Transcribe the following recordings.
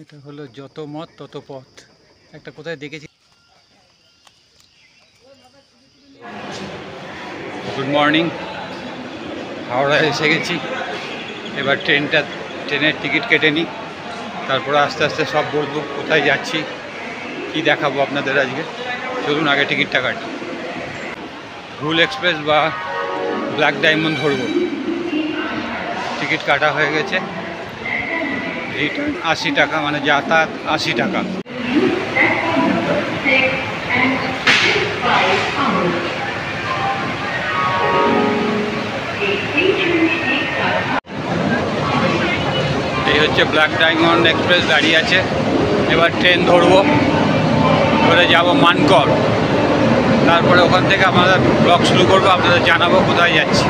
এটা হলো যত মত তত পথ, একটা কোথায় দেখেছি। গুড মর্নিং, হাওড়ায় এসে গেছি। এবার ট্রেনের টিকিট কেটে নিই, তারপরে আস্তে আস্তে সব বলবো কোথায় যাচ্ছি, কি দেখাবো আপনাদের আজকে। চলুন আগে টিকিটটা কাটি। হুল এক্সপ্রেস বা ব্ল্যাক ডায়মন্ড ধরবো। টিকিট কাটা হয়ে গেছে, রিটার্ন 80 টাকা, মানে যাতায়াত 80 টাকা। এই হচ্ছে ব্ল্যাক ডায়মন্ড এক্সপ্রেস দাঁড়িয়ে আছে। এবার ট্রেন ধরবো, ধরে যাব মানকর। তারপরে ওখান থেকে আমরা ব্লগ শুরু করবো, আপনাদের জানাবো কোথায় যাচ্ছি।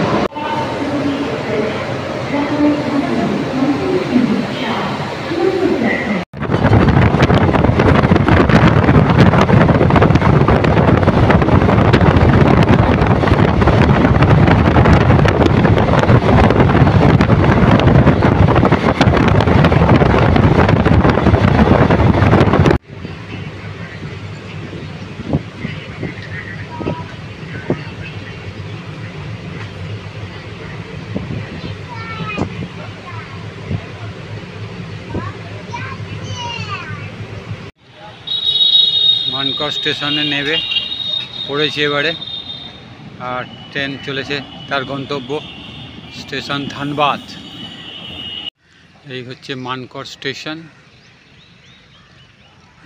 মানকর স্টেশনে নেমে পড়েছি এবারে, আর ট্রেন চলেছে তার গন্তব্য স্টেশন ধানবাদ। এই হচ্ছে মানকর স্টেশন।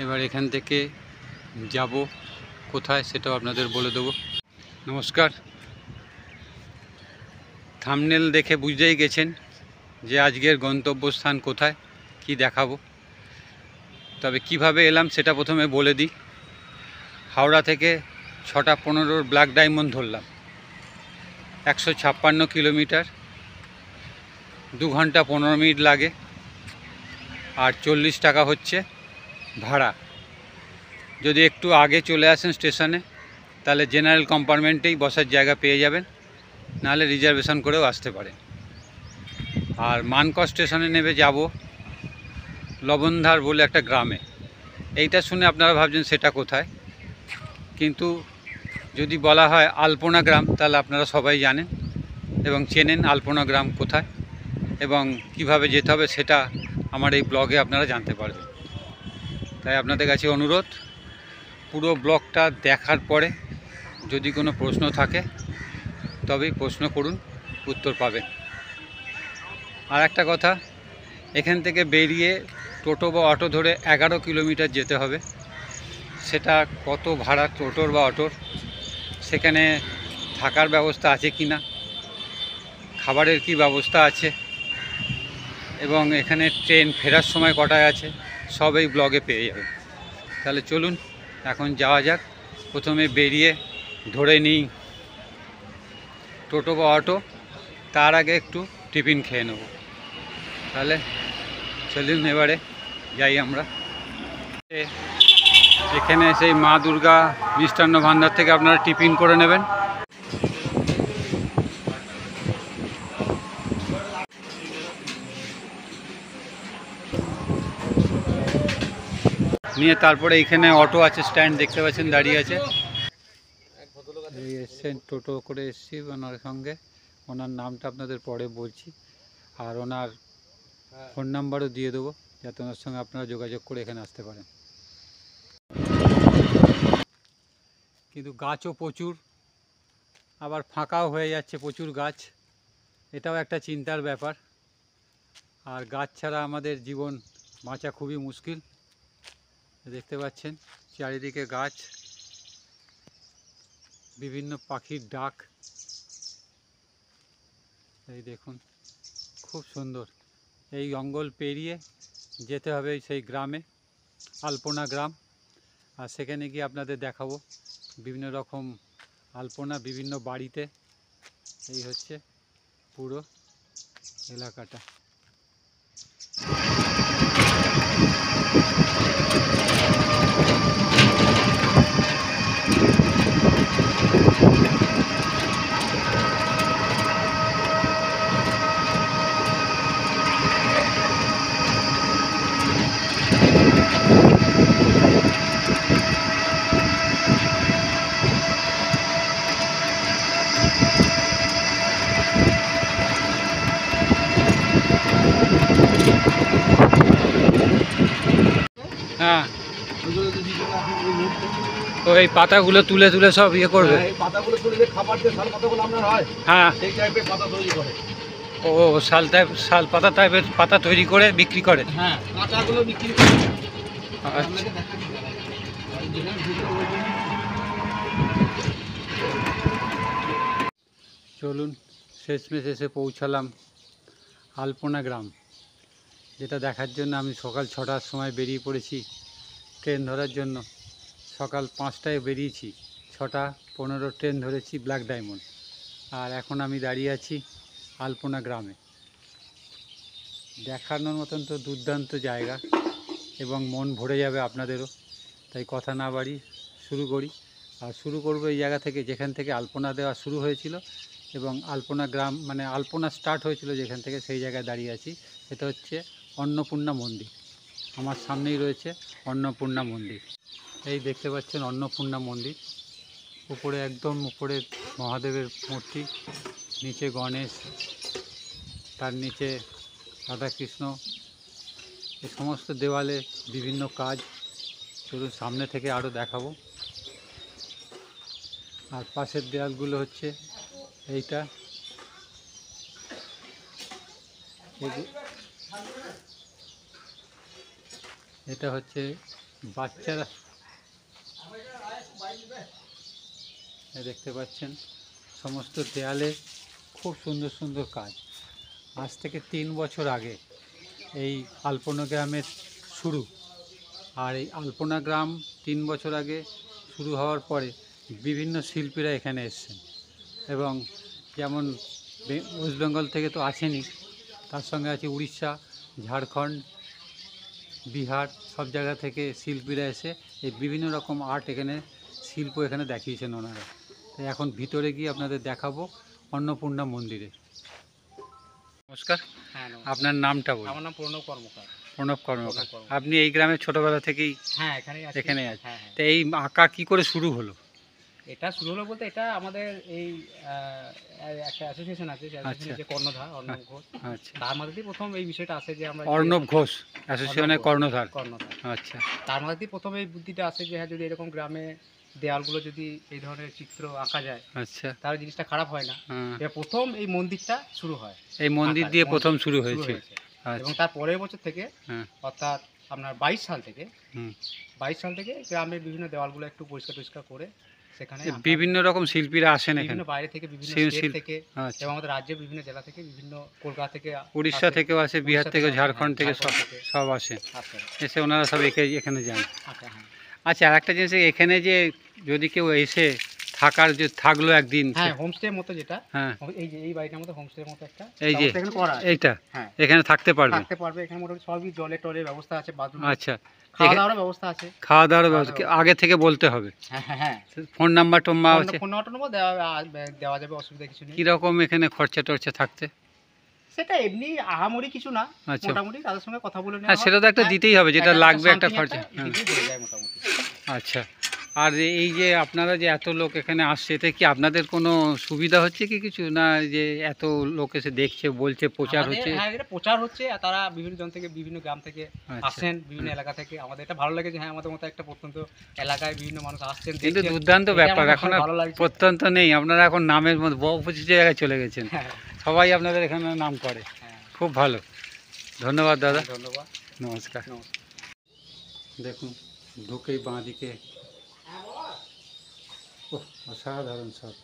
এবার এখান থেকে যাব কোথায় সেটাও আপনাদের বলে দেবো। নমস্কার। থাম্বনেল দেখে বুঝতেই গেছেন যে আজকের গন্তব্যস্থান কোথায়, কি দেখাবো। তবে কিভাবে এলাম সেটা প্রথমে বলে দিই। হাওড়া থেকে 6টা 15-র ব্ল্যাক ডায়মন্ড ধরলাম, 156 কিলোমিটার, 2 ঘন্টা 15 মিনিট লাগে, আর 40 টাকা হচ্ছে ভাড়া। যদি একটু আগে চলে আসেন স্টেশনে, তাহলে জেনারেল কম্পার্টমেন্টেই বসার জায়গা পেয়ে যাবেন, নাহলে রিজার্ভেশন করেও আসতে পারেন। আর মানকর স্টেশনে নেমে যাব লবণধার বলে একটা গ্রামে। এইটা শুনে আপনারা ভাবছেন সেটা কোথায়, কিন্তু যদি বলা হয় আলপনা গ্রাম, তাহলে আপনারা সবাই জানেন এবং চেনেন আলপনা গ্রাম কোথায় এবং কিভাবে যেতে হবে, সেটা আমার এই ব্লগে আপনারা জানতে পারবেন। তাই আপনাদের কাছে অনুরোধ, পুরো ব্লগটা দেখার পরে যদি কোনো প্রশ্ন থাকে তবেই প্রশ্ন করুন, উত্তর পাবেন। আর একটা কথা, এখান থেকে বেরিয়ে টোটো বা অটো ধরে 11 কিলোমিটার যেতে হবে। সেটা কত ভাড়া টোটোর বা অটোর, সেখানে থাকার ব্যবস্থা আছে কি না, খাবারের কি ব্যবস্থা আছে, এবং এখানে ট্রেন ফেরার সময় কটায় আছে, সব এই ব্লগে পেয়ে যাবেন। তাহলে চলুন এখন যাওয়া যাক। প্রথমে বেরিয়ে ধরে নিই টোটো বা অটো, তার আগে একটু টিফিন খেয়ে নেব। তাহলে চলুন এবারে যাই আমরা। এখানে সেই মা দুর্গা মিষ্টান্ন ভাণ্ডার থেকে আপনারা টিফিন করে নেবেন। নিয়ে তারপরে এইখানে অটো আছে, স্ট্যান্ড দেখতে পাচ্ছেন দাঁড়িয়ে আছে। এই এসছেন, টোটো করে এসছি ওনার সঙ্গে। ওনার নামটা আপনাদের পরে বলছি, আর ওনার ফোন নাম্বারও দিয়ে দেবো, যাতে ওনার সঙ্গে আপনারা যোগাযোগ করে এখানে আসতে পারেন। কিন্তু গাছও প্রচুর, আবার ফাঁকাও হয়ে যাচ্ছে, প্রচুর গাছ। এটাও একটা চিন্তার ব্যাপার। আর গাছ ছাড়া আমাদের জীবন বাঁচা খুবই মুশকিল। দেখতে পাচ্ছেন চারিদিকে গাছ, বিভিন্ন পাখির ডাক। এই দেখুন, খুব সুন্দর। এই জঙ্গল পেরিয়ে যেতে হবে সেই গ্রামে, আলপনা গ্রাম। আর সেখানে গিয়ে আপনাদের দেখাবো বিভিন্ন রকম আলপনা বিভিন্ন বাড়িতে। এই হচ্ছে পুরো এলাকাটা। হ্যাঁ, ওইগুলো তো দিচ্ছে না এখন এই মুহূর্তে। ওই পাতাগুলো তুলে তুলে সব ইয়ে করবে। হ্যাঁ, এই পাতাগুলো তুলে যে খাবার যে শাল পাতাগুলো আপনার হয়, হ্যাঁ, সেই টাইপের পাতা তৈরি করে। ও শাল পাতা টাইপের পাতা তৈরি করে বিক্রি করে। হ্যাঁ, কাঁচাগুলো বিক্রি করে। আচ্ছা, আপনাকে দেখাচ্ছি দাঁড়ান। ওই যেখানে ঢুকলো ওই জন্য। চলুন শেষমেশ এসে পৌঁছালাম আলপনা গ্রাম, যেটা দেখার জন্য আমি সকাল 6টার সময় বেরিয়ে পড়েছি ট্রেন ধরার জন্য। সকাল 5টায় বেরিয়েছি, 6:15 ট্রেন ধরেছি ব্ল্যাক ডায়মন্ড। আর এখন আমি দাঁড়িয়ে আছি আলপনা গ্রামে। দেখানোর মতন তো দুর্দান্ত জায়গা এবং মন ভরে যাবে আপনাদেরও। তাই কথা না বাড়ি শুরু করি। আর শুরু করব এই জায়গা থেকে যেখান থেকে আলপনা দেওয়া শুরু হয়েছিল এবং আলপনা গ্রাম মানে আলপনা স্টার্ট হয়েছিল যেখান থেকে, সেই জায়গায় দাঁড়িয়ে আছি। সেটা হচ্ছে অন্নপূর্ণা মন্দির। আমার সামনেই রয়েছে অন্নপূর্ণা মন্দির। এই দেখতে পাচ্ছেন অন্নপূর্ণা মন্দির। উপরে একদম উপরে মহাদেবের মূর্তি, নিচে গণেশ, তার নিচে রাধাকৃষ্ণ। এই সমস্ত দেওয়ালে বিভিন্ন কাজ। চলুন সামনে থেকে আরও দেখাবো। আর পাশের দেওয়ালগুলো হচ্ছে এইটা, এটা হচ্ছে বাচ্চারা দেখতে পাচ্ছেন। সমস্ত দেয়ালে খুব সুন্দর সুন্দর কাজ। আজ থেকে 3 বছর আগে এই আলপনা গ্রামের শুরু। আর এই আলপনা গ্রাম 3 বছর আগে শুরু হওয়ার পরে বিভিন্ন শিল্পীরা এখানে এসেছেন এবং যেমন ওয়েস্ট বেঙ্গল থেকে তো আসেনি, তার সঙ্গে আছে উড়িষ্যা, ঝাড়খণ্ড, বিহার, সব জায়গা থেকে শিল্পীরা এসে এই বিভিন্ন রকম আর্ট এখানে শিল্প এখানে দেখিয়েছেন ওনারা। তাই এখন ভিতরে গিয়ে আপনাদের দেখাবো অন্নপূর্ণা মন্দিরে। নমস্কার, হ্যাঁ, আপনার নামটা বলুন। আমার নাম প্রণব কর্মকার। প্রণব কর্মকার। আপনি এই গ্রামে ছোটবেলা থেকেই হ্যাঁ, এখানেই আছি। এখানে আছে। হ্যাঁ, হ্যাঁ। তো এই আঁকা কি করে শুরু হলো? এটা শুরু হলো বলতে এটা আমাদের এই একটা অ্যাসোসিয়েশন আছে, যে অ্যাসোসিয়েশন যে কর্ণধার অর্ণব ঘোষ, আচ্ছা, তার মধ্যে দিয়ে প্রথম এই বিষয়টা আসে যে আমরা অর্ণব ঘোষ অ্যাসোসিয়েশনের কর্ণধার। কর্ণধার, আচ্ছা, তার মধ্যে দিয়ে প্রথম এই বুদ্ধিটা আসে যে হ্যাঁ, যদি এরকম গ্রামে দেওয়ালগুলো যদি এই ধরনের চিত্র আঁকা যায় আচ্ছা, তাহলে জিনিসটা খারাপ হয় না। হ্যাঁ। এবার প্রথম এই মন্দিরটা শুরু হয়, এই মন্দির দিয়ে প্রথম শুরু হয়েছে। এবং আচ্ছা, তার পরের বছর থেকে হ্যাঁ, অর্থাৎ আপনার 22 সাল থেকে হুম। 22 সাল থেকে গ্রামের বিভিন্ন দেওয়ালগুলো একটু পরিষ্কার করে সেখানে বিভিন্ন রকম শিল্পীরা আসেন এখানে, বিভিন্ন বাইরে থেকে, বিভিন্ন স্টেট থেকে আচ্ছা, এবং আমাদের রাজ্যের বিভিন্ন জেলা থেকে, বিভিন্ন কলকাতা থেকে, উড়িষ্যা থেকেও আসে, বিহার থেকে, ঝাড়খণ্ড থেকে, সব সব আসে। আসে। এসে ওনারা সব এখানে যান। আচ্ছা, হ্যাঁ, আচ্ছা, আর একটা জিনিস, এখানে যে যদি কেউ এসে থাকার যে থাকলো একদিন, হ্যাঁ, হোমস্টে মতো যেটা, হ্যাঁ, এই যে এই বাড়িটার মতো হোমস্টের মতো একটা এই যে ব্যবস্থা এখানে করা আছে। এইটা, হ্যাঁ, এখানে থাকতে পারবে। থাকতে পারবে। এখানে মোটামুটি সবই জলে টলের ব্যবস্থা আছে, বাথরুম, আচ্ছা, খাওয়া দাওয়ার ব্যবস্থা আছে। খাওয়া দাওয়ার ব্যবস্থা আগে থেকে বলতে হবে। হ্যাঁ, হ্যাঁ, হ্যাঁ, ফোন নাম্বার টম্বা আছে, ফোন নম্বর দেওয়া যাবে, অসুবিধা কিছু নেই। কিরকম এখানে খরচা টরচা থাকতে? সেটা এমনি আহামরি কিছু না, আচ্ছা, মোটামুটি তাদের সঙ্গে কথা বলে হ্যাঁ, সেটা তো একটা দিতেই হবে, যেটা লাগবে একটা খরচা। হ্যাঁ, হয়ে যায় মোটামুটি। আচ্ছা। আর এই যে আপনারা যে এত লোক এখানে আসছে, এতে কি আপনাদের কোনো সুবিধা হচ্ছে কি কিছু, না যে এত লোক এসে দেখছে বলছে প্রচার হচ্ছে? হ্যাঁ, এটা প্রচার হচ্ছে, আর তারা বিভিন্ন জন থেকে, বিভিন্ন গ্রাম থেকে আচ্ছা, আসেন, বিভিন্ন এলাকা থেকে। আমাদের এটা ভালো লাগে যে হ্যাঁ, আমাদের মতো একটা প্রত্যন্ত এলাকায় বিভিন্ন মানুষ আসছেন, কিন্তু দেখছেন। দুর্দান্ত এটা ব্যাপার, আমাদের এখন খুব আর ভালো লাগছে। প্রত্যন্ত নেই, আপনারা এখন নামের মধ্যে বহু কিছু জায়গায় চলে গেছেন, হ্যাঁ, সবাই আপনাদের এখানে নাম করে। হ্যাঁ, খুব ভালো, ধন্যবাদ দাদা, ধন্যবাদ, নমস্কার। নমস্কার। দেখুন ঢুকেই বাঁদিকে, ওহ অসাধারণ সব।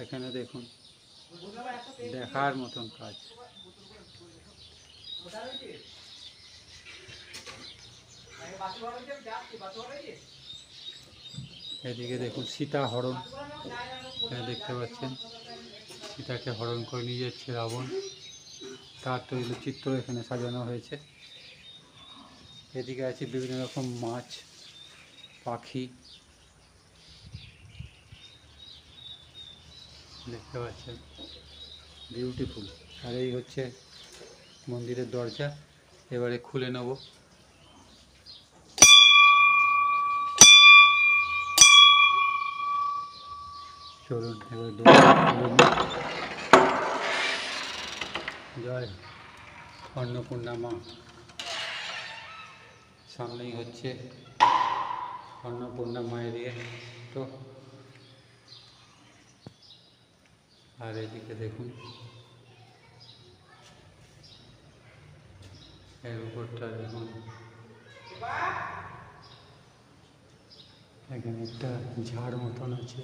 এখানে দেখুন দেখার মতন কাজ। এদিকে দেখুন সীতা হরণ, দেখতে পাচ্ছেন সীতাকে হরণ করে নিয়ে যাচ্ছে রাবণ, তার তৈরি চিত্র এখানে সাজানো হয়েছে। এদিকে আছে বিভিন্ন রকম মাছ, পাখি, দেখতে পাচ্ছেন বিউটিফুল। আর এই হচ্ছে মন্দিরের দরজা, এবারে খুলে নেব। চলুন এবার জয় অন্নপূর্ণা মা। সামনেই হচ্ছে অন্নপূর্ণা মায়ের ইয়ে তো, আর এদিকে দেখুন এর উপরটা দেখুন, এখানে একটা ঝাড় মতন আছে।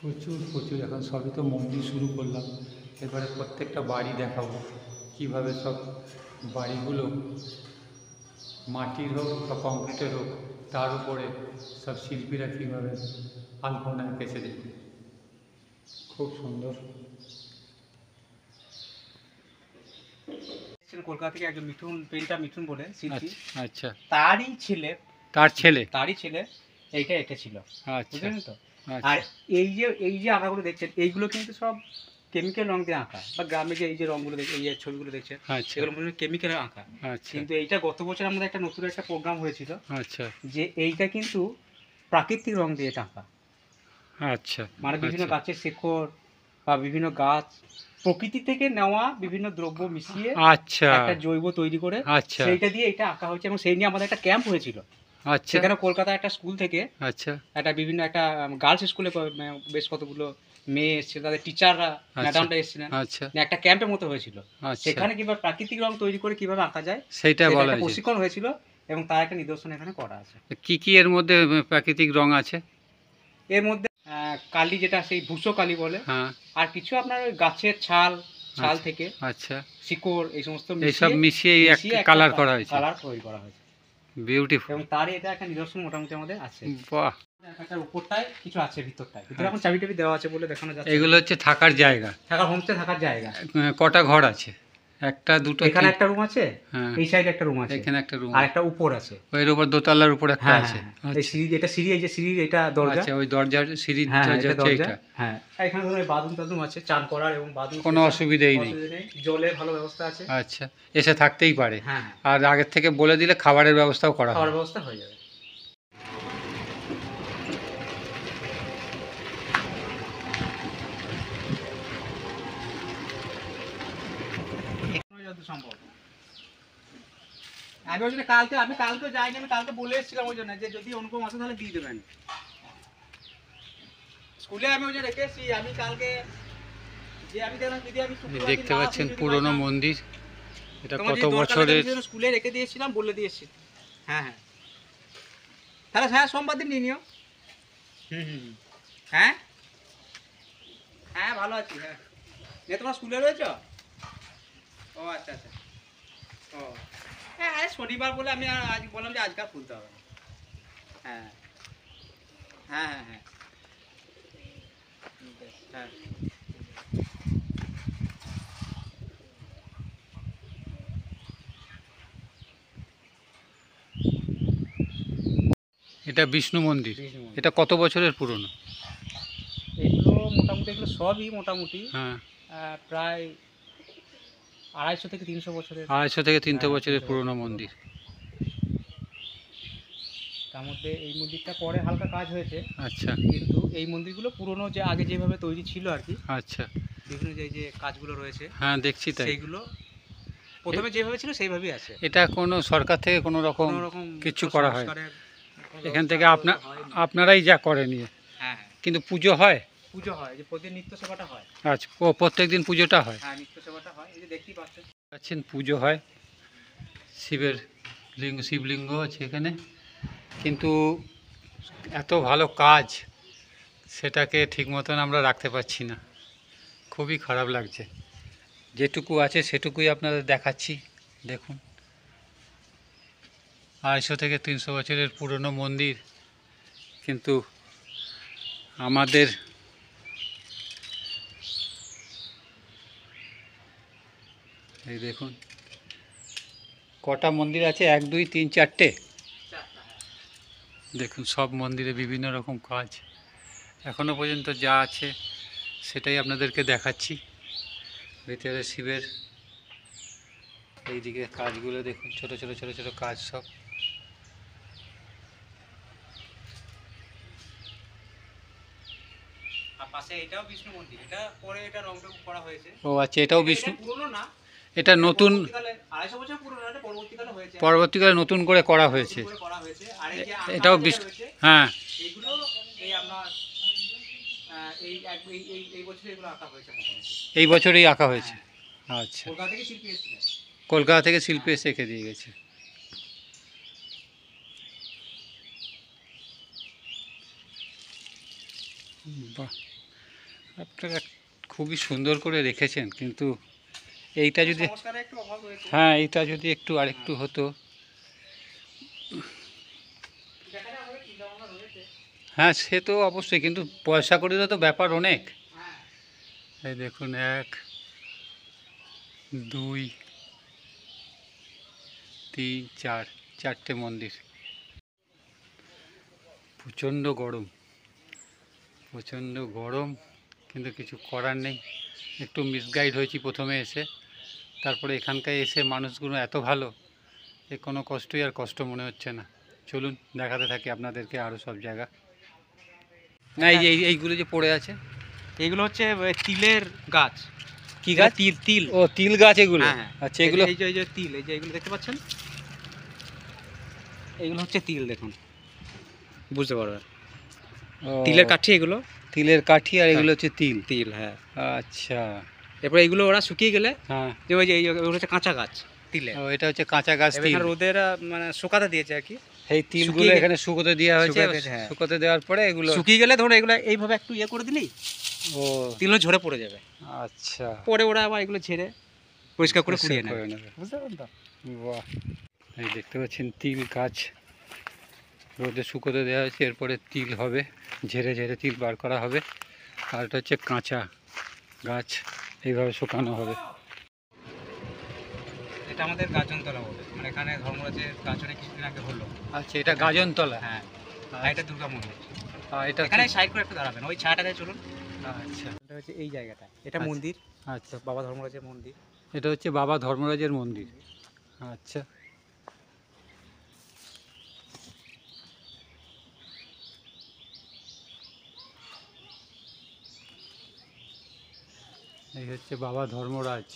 প্রচুর প্রচুর, এখন সবই তো মন্দির শুরু করলাম, এবারে প্রত্যেকটা বাড়ি দেখাবো কিভাবে সব বাড়িগুলো মাটির হোক বা কংক্রিটের হোক, তার উপরে সব শিল্পীরা কীভাবে আলপনা এঁকেছে দেখুন, খুব সুন্দর। কলকাতা থেকে একজন মিঠুন, পেন্টার মিঠুন বলে শিল্পী, আচ্ছা, তার ছেলে এইটা এঁকেছিল, আচ্ছা, বুঝলেন তো। আচ্ছা। আর এই যে আঁকাগুলো দেখছেন, এইগুলো কিন্তু সব কেমিক্যাল রং দিয়ে আঁকা, বা গ্রামে যে এই যে রঙগুলো এই যে ছবিগুলো দেখছেন, আচ্ছা, এগুলো মনে হয় কেমিক্যালের আঁকা। আচ্ছা, কিন্তু এইটা গত বছর আমাদের একটা নতুন একটা প্রোগ্রাম হয়েছিল, আচ্ছা, যে এইটা কিন্তু প্রাকৃতিক রং দিয়ে আঁকা, আচ্ছা, মানে বিভিন্ন আচ্ছা, গাছের শেকড় বা বিভিন্ন গাছ, প্রকৃতি থেকে নেওয়া বিভিন্ন দ্রব্য মিশিয়ে আচ্ছা, একটা জৈব তৈরি করে আচ্ছা, সেইটা দিয়ে এটা আঁকা হয়েছে। এবং সেই নিয়ে আমাদের একটা ক্যাম্প হয়েছিল, আচ্ছা, সেখানে কলকাতা একটা স্কুল থেকে আচ্ছা, একটা বিভিন্ন একটা গার্লস স্কুলে বেশ কতগুলো মেয়ে এসেছিল, তাদের টিচাররা, ম্যাডামরা এসেছিলেন, আচ্ছা, একটা ক্যাম্পের মতো হয়েছিল। আচ্ছা, সেখানে কিভাবে প্রাকৃতিক রং তৈরি করে কিভাবে আঁকা যায় সেইটা সেটা বলা একটা হয়েছে। প্রশিক্ষণ হয়েছিল, এবং তার একটা নিদর্শন এখানে করা আছে। কি কি এর মধ্যে প্রাকৃতিক রং আছে? এর মধ্যে কালি, যেটা সেই ভূষো কালি বলে, হ্যাঁ, আর কিছু আপনার ওই গাছের ছাল থেকে আচ্ছা, শিকড়, এই সমস্ত এইসব মিশিয়ে একটা একটা কালার করা হয়েছে, কালার তৈরি করা হয়েছে, বিউটিফুল। এবং তারই এটা একটা নিদর্শন মোটামুটি আমাদের আছে। বাহ, এটার উপরটায় কিছু আছে, ভিতরটায় এখন চাবি টাবি দেওয়া আছে বলে দেখানো যাচ্ছে। এগুলো হচ্ছে থাকার জায়গা, থাকার হোমস্টে, থাকার জায়গা। কটা ঘর আছে? একটা, দুটো, এখানে একটা রুম আছে, হ্যাঁ, এই সাইডে একটা রুম আছে, এখানে একটা রুম, আর একটা উপর আছে, এর উপর দোতলার উপর একটা হ্যাঁ আছে। হ্যাঁ, এই সিঁড়ি, এটা সিঁড়ি, এই যে সিঁড়ির এটা দরজা, আচ্ছা, ওই দরজার সিঁড়ির হ্যাঁ দরজা এটা হচ্ছে দরজা, এইটা। হ্যাঁ। এখানে ধরুন বাথরুম টাথরুম আছে, চান করার এবং বাথরুম, কোনো অসুবিধাই নেই। জলের ভালো ব্যবস্থা আছে। আচ্ছা, এসে থাকতেই পারে, হ্যাঁ, আর আগের থেকে বলে দিলে খাবারের ব্যবস্থাও করা খাওয়ার হয়। ব্যবস্থা হয়ে যাবে। সম্ভব আমি ওই জন্য আমি কালকে যাইনি, আমি কালকে বলে এসেছিলাম ওই জন্য, যে যদি অনুপম আসে তাহলে দিয়ে দেবেন স্কুলে। আমি ওই জন্য রেখে এসেছি, আমি কালকে যে আমি দেখলাম যদি আমি দেখতে পাচ্ছেন পুরনো মন্দির, এটা কত বছরের বছরের। স্কুলে রেখে দিয়েছিলাম, বলে দিয়েছি। হ্যাঁ হ্যাঁ, তাহলে হ্যাঁ সোমবার দিন নিয়ে নিও। হ্যাঁ হ্যাঁ, ভালো আছি। হ্যাঁ, তোমার স্কুলে রয়েছ? ও আচ্ছা আচ্ছা, ও হ্যাঁ, আরে শনিবার বলে আমি আজ বললাম যে আজকাল খুলতে হবে। হ্যাঁ হ্যাঁ হ্যাঁ হ্যাঁ, হ্যাঁ। এটা বিষ্ণু মন্দির, এটা কত বছরের পুরনো? এগুলো মোটামুটি, এগুলো সবই মোটামুটি হ্যাঁ, প্রায় 250 থেকে 300 বছরের। 250 থেকে 300 হ্যাঁ, বছরের 300 পুরনো বছরের মন্দির। তার মধ্যে এই মন্দিরটা পরে হালকা কাজ হয়েছে, আচ্ছা, কিন্তু এই মন্দিরগুলো পুরনো, যে আগে যেভাবে তৈরি ছিল আর কি, আচ্ছা, বিভিন্ন যে কাজগুলো রয়েছে, হ্যাঁ দেখছি তাই। সেইগুলো প্রথমে যেভাবে ছিল সেইভাবেই আছে। এটা কোনো সরকার থেকে কোনো রকম কিছু করা হয়? এখান থেকে আপনারাই যা করে নিয়ে। হ্যাঁ, কিন্তু পুজো হয়? পুজো হয়, যে প্রতিদিন নিত্য সেবাটা হয়। আচ্ছা, ও প্রত্যেক দিন পুজোটা হয়? হ্যাঁ, নিত্য সেবাটা হয়, এই যে দেখতেই পাচ্ছেন পুজো হয়, শিবের শিবলিঙ্গ আছে এখানে, কিন্তু এত ভালো কাজ সেটাকে ঠিক মতন আমরা রাখতে পারছি না, খুবই খারাপ লাগছে। যেটুকু আছে সেটুকুই আপনাদের দেখাচ্ছি, দেখুন 250 থেকে 300 বছরের পুরনো মন্দির, কিন্তু আমাদের এই দেখুন কটা মন্দির আছে, 1 2 3 4টে, দেখুন সব মন্দিরে বিভিন্ন রকম কাজ, এখনো পর্যন্ত যা আছে সেটাই আপনাদেরকে দেখাচ্ছি। ভিতরে শিবের এইদিকে কাজগুলো দেখুন, ছোট ছোট ছোট ছোট কাজ সব। আর পাশে এটাও বিষ্ণু মন্দির, এটা পরে এটা রংটং করা হয়েছে। ও আচ্ছা, এটাও বিষ্ণু, এটা পুরনো না, এটা নতুন, পরবর্তীকালে 250 বছর পুরনো, এটা পরবর্তীকালে হয়েছে, পরবর্তীকালে নতুন করে করা হয়েছে। নতুন করে করা হয়েছে। আর এই যে এটাও আঁকা বিষ্ণু, রয়েছে, হ্যাঁ। এইগুলো এই আপনার এই বছর এগুলো আঁকা হয়েছে মোটামুটি। এই বছরেই আঁকা হয়েছে। আচ্ছা, কলকাতা থেকে শিল্পী এসেছিলেন। কলকাতা থেকে শিল্পী এসে এঁকে দিয়ে গেছে। বাহ, আপনারা খুবই সুন্দর করে রেখেছেন, কিন্তু এইটা যদি, সংস্কারের একটু অভাব রয়েছে। হ্যাঁ এইটা যদি একটু আরেকটু হতো। দেখা যাক, আমাদের চিন্তা ভাবনা রয়েছে। হ্যাঁ সে তো অবশ্যই, কিন্তু পয়সা করিরও তো ব্যাপার অনেক। হ্যাঁ, এই দেখুন, 1 2 3 4, 4টে মন্দির। প্রচণ্ড গরম, প্রচণ্ড গরম, কিন্তু কিছু করার নেই। একটু মিসগাইড হয়েছি প্রথমে এসে, তারপরে এখানকার এসে মানুষগুলো এত ভালো যে কোনো কষ্টই আর কষ্ট মনে হচ্ছে না। চলুন দেখাতে থাকি আপনাদেরকে আরও সব জায়গা। না এই যে এইগুলো যে পড়ে আছে, এইগুলো হচ্ছে তিলের গাছ। কি গাছ? তিল, তিল। ও তিল গাছ এগুলো। হ্যাঁ, হ্যাঁ। আচ্ছা, এগুলো এই যে তিল, এই যে এগুলো দেখতে পাচ্ছেন, এইগুলো হচ্ছে তিল। দেখুন, বুঝতে পারবেন, ও, তিলের কাঠি এগুলো। তিলের কাঠি, আর এগুলো হচ্ছে তিল। তিল, হ্যাঁ। আচ্ছা, এরপর এইগুলো ওরা শুকিয়ে গেলে, হ্যাঁ, যে ওই যে এগুলো হচ্ছে কাঁচা গাছ তিলের। ও এটা হচ্ছে কাঁচা গাছ তিল। এবার ওদের মানে শুকাতে দিয়েছে আর কি। এই তিলগুলো শুকিয়ে এখানে শুকোতে দেওয়া হয়েছে, শুকিয়ে গেছে, হ্যাঁ। শুকোতে দেওয়ার পরে এগুলো শুকিয়ে গেলে ধরুন এগুলো এইভাবে একটু ইয়ে করে দিলেই ও তিলও ঝরে পড়ে যাবে। আচ্ছা, পরে ওরা আবার এগুলো ঝেড়ে পরিষ্কার করে কুড়িয়ে করে নেবে। নেবে। বুঝতে পারলেন তো? বাহ, এই দেখতে পাচ্ছেন তিল গাছ রোদে শুকোতে দেওয়া হয়েছে, এরপরে তিল হবে, ঝেড়ে ঝেড়ে তিল বার করা হবে। আর এটা হচ্ছে কাঁচা গাছ, এইভাবে শুকানো হবে। এটা আমাদের গাজনতলা বলে, মানে এখানে ধর্মরাজের গাজনে কিছুদিন আগে হলো। আচ্ছা, এটা গাজনতলা। হ্যাঁ, আর এটা দুর্গা মন্দির। আর এটা এখানে সাইড করে একটু দাঁড়াবেন, ওই ছায়াটাতে চলুন। আচ্ছা, এটা হচ্ছে এই জায়গাটা, এটা আচ্ছা। মন্দির, আচ্ছা, বাবা ধর্মরাজের মন্দির। এটা হচ্ছে বাবা ধর্মরাজের মন্দির। আচ্ছা, এই হচ্ছে বাবা ধর্মরাজ।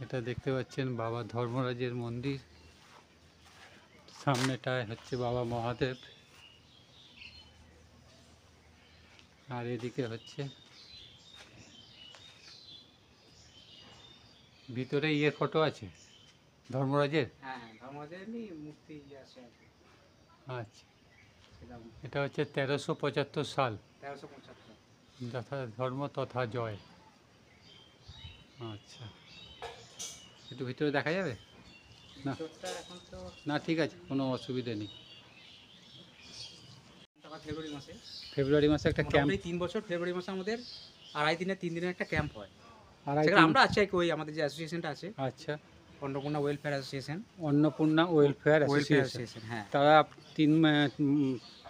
এটা দেখতে পাচ্ছেন বাবা ধর্মরাজের মন্দির। সামনেটায় হচ্ছে বাবা মহাদেব, আর এদিকে হচ্ছে ভিতরে ইয়ে ফটো আছে ধর্মরাজের। হ্যাঁ, ধর্মরাজের এমনি মূর্তি আছে আর কি। আচ্ছা, এটা হচ্ছে 1375 সাল, 1375। যথা ধর্ম তথা জয়। আচ্ছা, একটু ভিতরে দেখা যাবে? না, এখন তো না ঠিক আছে, কোনো অসুবিধা নেই। ফেব্রুয়ারি মাসে, ফেব্রুয়ারি মাসে একটা ক্যাম্প, মোটামুটি 3 বছর ফেব্রুয়ারি মাসে আমাদের 3 দিনের একটা ক্যাম্প হয়। আড়াই সেখানে দিন। আমরা আছি আর কি, ওই আমাদের যে অ্যাসোসিয়েশনটা আছে, আচ্ছা, Annapurna welfare association. Annapurna welfare association. Association, হ্যাঁ। তারা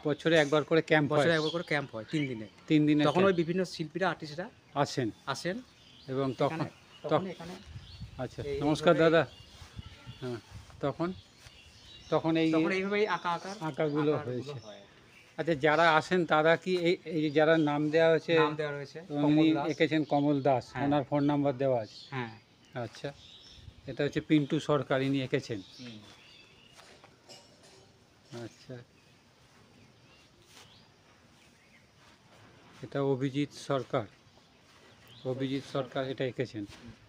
বছরে একবার করে ক্যাম্প হয়, বছরে একবার করে ক্যাম্প হয় 3 দিনে। 3 দিনের তখন ওই camp বিভিন্ন শিল্পীরা, আর্টিস্টরা আসেন, আসেন এবং তখন তখন এখানে আচ্ছা, এই- নমস্কার এইভাবে- দাদা। হ্যাঁ, তখন তখন এই তখন এইভাবেই আঁকাগুলো আঁকাগুলো হয়েছে। হয়। আচ্ছা, যারা আসেন তারা কি এই যে যারা নাম দেওয়া হয়েছে, নাম দেওয়া রয়েছে উনি কমল দাস। এঁকেছেন কমল দাস, হ্যাঁ। ওনার ফোন নাম্বার দেওয়া আছে। হ্যাঁ। আচ্ছা, এটা হচ্ছে পিন্টু সরকার, ইনি এঁকেছেন। আচ্ছা, এটা অভিজিৎ সরকার, অভিজিৎ সরকার এটা এঁকেছেন।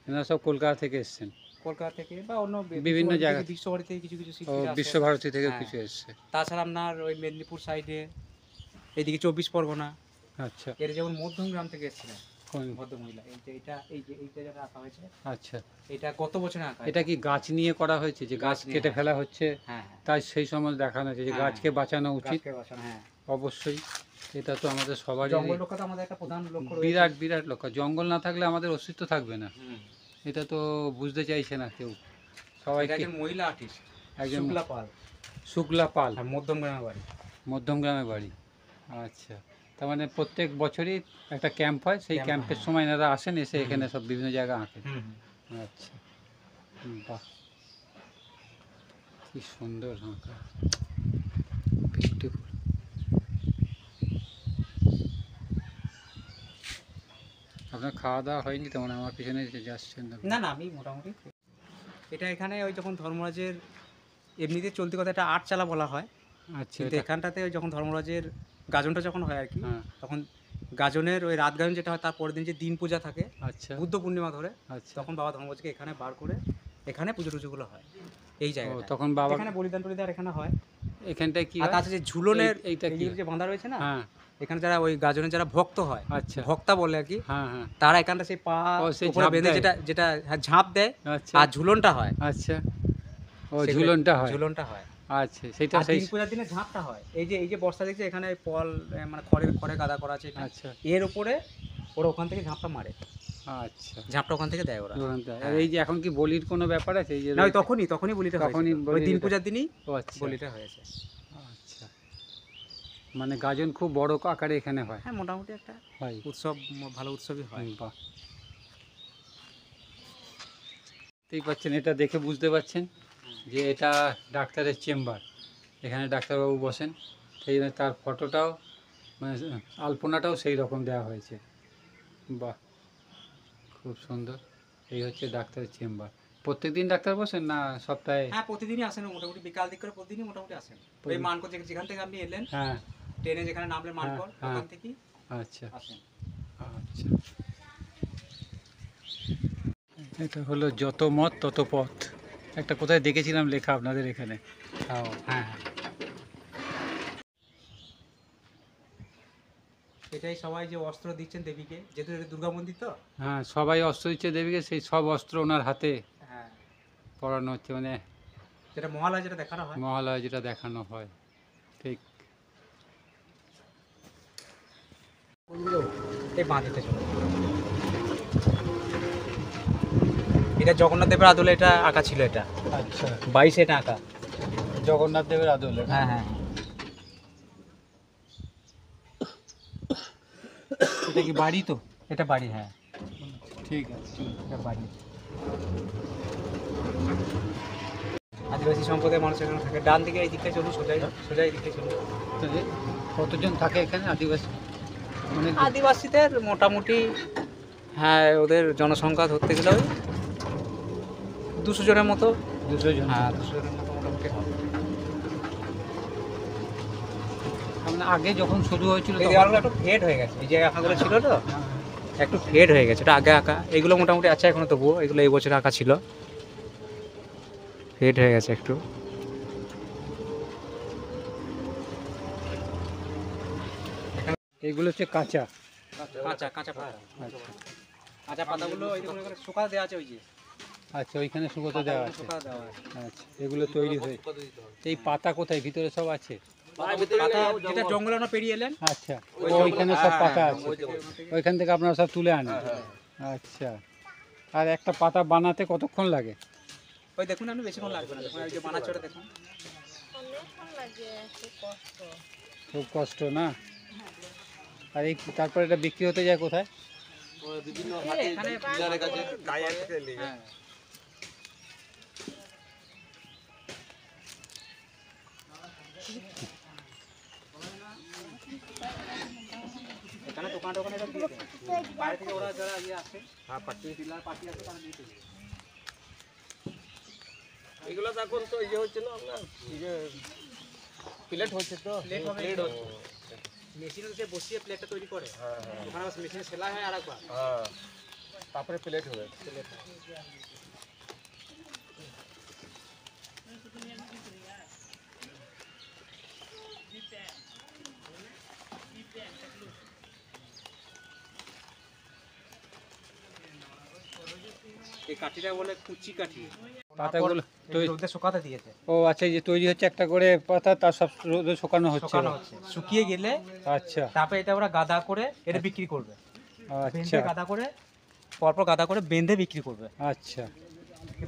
এনারা সব কলকাতা থেকে এসেছেন, কলকাতা থেকে বা অন্য বিভিন্ন জায়গা, বিশ্বভারতী থেকে কিছু কিছু ও শিল্পীরা আসে। বিশ্বভারতী থেকে হ্যাঁ। কিছু এসছে। তাছাড়া আপনার ওই মেদিনীপুর সাইডে, এইদিকে 24 পরগনা, আচ্ছা, এর যেমন মধ্যমগ্রাম থেকে এসেছিলেন কোন- ভদ্রমহিলা। এইটা যেটা আঁকা হয়েছে, আচ্ছা, এটা গত বছরে আঁকা এটা কি গাছ নিয়ে করা হয়েছে, যে গাছ গাছ নিয়ে, কেটে হ্যাঁ। ফেলা হচ্ছে, হ্যাঁ, হ্যাঁ। তাই সেই সময় দেখানো হচ্ছে যে হ্যাঁ। গাছকে বাঁচানো উচিত। গাছকে বাঁচানো, হ্যাঁ। অবশ্যই, এটা তো আমাদের সবারই জঙ্গল রক্ষা তো আমাদের একটা প্রধান লক্ষ্য রয়েছে। বিরাট বিরাট লক্ষ্য। জঙ্গল না থাকলে আমাদের অস্তিত্ব থাকবে না, হুম। এটা তো বুঝতে চাইছে না কেউ। এটা সবাইকে একজন মহিলা আর্টিস্ট, একজন শুক্লা পাল, শুক্লা পাল, আর মধ্যমগ্রামের বাড়ি। মধ্যমগ্রামে বাড়ি। আচ্ছা, তার মানে প্রত্যেক বছরই একটা ক্যাম্প হয়, সেই Camp, ক্যাম্পের হ্যাঁ। সময় এনারা আসেন, এসে এখানে সব বিভিন্ন জায়গায় আঁকেন। আচ্ছা, বাহ, কি সুন্দর আঁকা, বিউটিফুল। আপনার খাওয়া দাওয়া হয়নি তেমন, আমার পিছনে যাচ্ছেন না না, আমি মোটামুটি এটা এখানে ওই যখন ধর্মরাজের এমনিতে চলতি কথা এটা আটচালা বলা হয়, আচ্ছা, কিন্তু এটা- এখানটাতে ওই যখন ধর্মরাজের গাজনটা যখন হয় আর কি, হ্যাঁ, তখন গাজনের ওই রাত গাজন যেটা হয় তার পরের দিন যে দিন পূজা থাকে আচ্ছা, বুদ্ধ পূর্ণিমা ধরে, আচ্ছা। তখন বাবা ধর্মরাজকে এখানে বার করে এখানে পুজো টুজোগুলো হয় এই ও, জায়গায়। তখন বাবা এখানে বলিদান টলিদান এখানে হয়। এখানটায় কি আর হয়? তাছাড়া যে ঝুলনের এইটা কি এইগুলো যে বাঁধা রয়েছে না, হ্যাঁ, এখানে যারা ওই গাজনের যারা ভক্ত হয়, আচ্ছা, ভক্তা বলে আর কি, হ্যাঁ, হ্যাঁ, তারা এখানটা সেই পা ও, সেই উপরে ঝাঁপ বেঁধে দেয়। যেটা যেটা হ্যাঁ, ঝাঁপ দেয়, আচ্ছা, আর ঝুলনটা হয়। আচ্ছা, ও, সেগুলো- ঝুলনটা হয়, ঝুলনটা হয়। আচ্ছা, সেটা আর সেই, দিন পূজার দিনে ঝাঁপটা হয়। এই যে বর্ষা দেখছে এখানে পল মানে খড়ে গাদা করা আছে এখানে। আচ্ছা, এর উপরে ওরা ওখান থেকে ঝাঁপটা মারে, আচ্ছা, ঝাঁপটা ওখান থেকে দেয় ওরা। ঝুলনটা। আর হ্যাঁ। এই যে এখন কি বলির কোনো ব্যাপার আছে? এই যে না ওই তখনই বলিটা হয়েছে তখনই তো। ওই দিন বলিটা- পূজার দিনই ও, আচ্ছা, বলিটা হয়েছে। আচ্ছা, মানে গাজন খুব বড় আকারে এখানে হয়, হ্যাঁ মোটামুটি একটা হয়, উৎসব, ভালো উৎসবই হয়। বাহ। দেখতেই পাচ্ছেন, এটা দেখে বুঝতে পাচ্ছেন যে এটা ডাক্তারের চেম্বার, এখানে ডাক্তারবাবু বসেন, সেই জন্য তার ফটোটাও মানে আলপনাটাও সেই রকম দেওয়া হয়েছে। বাহ, খুব সুন্দর। এই হচ্ছে ডাক্তারের চেম্বার। প্রত্যেকদিন ডাক্তার বসেন না সপ্তাহে? হ্যাঁ প্রতিদিনই আসেন, মোটামুটি বিকাল দিক করে প্রতিদিনই মোটামুটি আসেন। ওই মানকর যেখান থেকে আপনি এলেন, হ্যাঁ, ট্রেনে যেখানে নামলেন মানকর, হ্যাঁ। ওখান থেকেই আচ্ছা, আসেন। আচ্ছা। এটা হলো যত মত তত পথ, একটা কোথায় দেখেছিলাম লেখা আপনাদের এখানে। হ্যাঁ হ্যাঁ, এটাই সবাই যে অস্ত্র দিচ্ছেন দেবীকে, যেহেতু এটা দুর্গা মন্দির তো। হ্যাঁ, সবাই অস্ত্র দিচ্ছে দেবীকে, সেই সব অস্ত্র ওনার হাতে হ্যাঁ, পরানো হচ্ছে, মানে যেটা মহালয়া যেটা দেখানো হয়। মহালয়া যেটা দেখানো হয়, ঠিক। এই বাঁধিতে চলো, এটা জগন্নাথ দেবের আদলে এটা আঁকা ছিল, এটা আচ্ছা, 22 এটা আঁকা। জগন্নাথ দেবের আদলে। হ্যাঁ হ্যাঁ, এটা কি বাড়ি তো? এটা বাড়ি, হ্যাঁ ঠিক আছে। এটা বাড়ি। আদিবাসী সম্প্রদায়ের মানুষ এখানে থাকে। ডান দিকে এই দিকটাই চলুন, সোজা এই দিকটাই চলুন। তো কতজন থাকে এখানে আদিবাসী? অনেক। আদিবাসীদের মোটামুটি, হ্যাঁ ওদের জনসংখ্যা ধরতে গেলে ওই 200 জনের মতো। 200 জন। হ্যাঁ 200 জনের মতো মোটামুটি হবে। মানে আগে যখন শুরু হয়েছিল এই তখন- দেওয়ালগুলো একটু ফেড হয়ে গেছে, এই যে আঁকাগুলো ছিল তো হ্যাঁ, একটু ফেড হয়ে গেছে, এটা আগে আঁকা। এগুলো মোটামুটি আছে এখনো, তবুও এগুলো এই বছর আঁকা ছিল, ফেড হয়ে গেছে একটু। এগুলো হচ্ছে কাঁচা। কাঁচা কাঁচা পাতা, আচ্ছা, কাঁচা পাতাগুলো এই দেখুন এখানে শুকা দেওয়া আছে, ওই যে আচ্ছা, ওইখানে শুকোতে দেওয়া আছে। শুকা দেওয়া আছে। আচ্ছা, এগুলো তৈরি হয়ে, এই পাতা কোথায় ভিতরে সব আছে? পাতা যেটা জঙ্গলে আমরা পেরিয়ে এলেন, আচ্ছা, ওইখানে সব পাতা আছে, ওইখান থেকে আপনারা সব তুলে আনেন। আচ্ছা, আর একটা পাতা বানাতে কতক্ষণ লাগে? ওই দেখুন আপনি বেশিক্ষণ লাগবে না, দেখুন ওই যে বানাচ্ছে ওটা দেখুন। খুব কষ্ট না? আর এই তারপর এটা বিক্রি হতে যায় কোথায়? এখানে হ্যাঁ। এখানে দোকান টোকান এটা দিয়ে দেয়। বাইরে থেকে ওরা যারা ইয়ে আসে, ডিলার পার্টি আসে, তারা নিয়ে চলে যায়। এগুলো তো এখন তো ইয়ে হচ্ছে না আপনার ইয়ে প্লেট হচ্ছে তো প্লেট হবে, প্লেট হচ্ছে মেশিনে যে বসিয়ে প্লেটটা তৈরি করে, ওখানে মেশিনে সেলাই হয় আর একবার হ্যাঁ তারপরে প্লেট হবে এই কাঠিটা বলে কুচি কাঠি। পাতাগুলো তৈরি, রোদে শুকাতে দিয়েছে, ও আচ্ছা, এই যে তৈরি হচ্ছে একটা করে পাতা, তার সব রোদে শুকানো হচ্ছে। শুকানো হচ্ছে, শুকিয়ে গেলে আচ্ছা, তারপরে এটা ওরা গাদা করে এটা বিক্রি করবে। আচ্ছা, বেঁধে গাদা করে, পরপর গাদা করে বেঁধে বিক্রি করবে। আচ্ছা,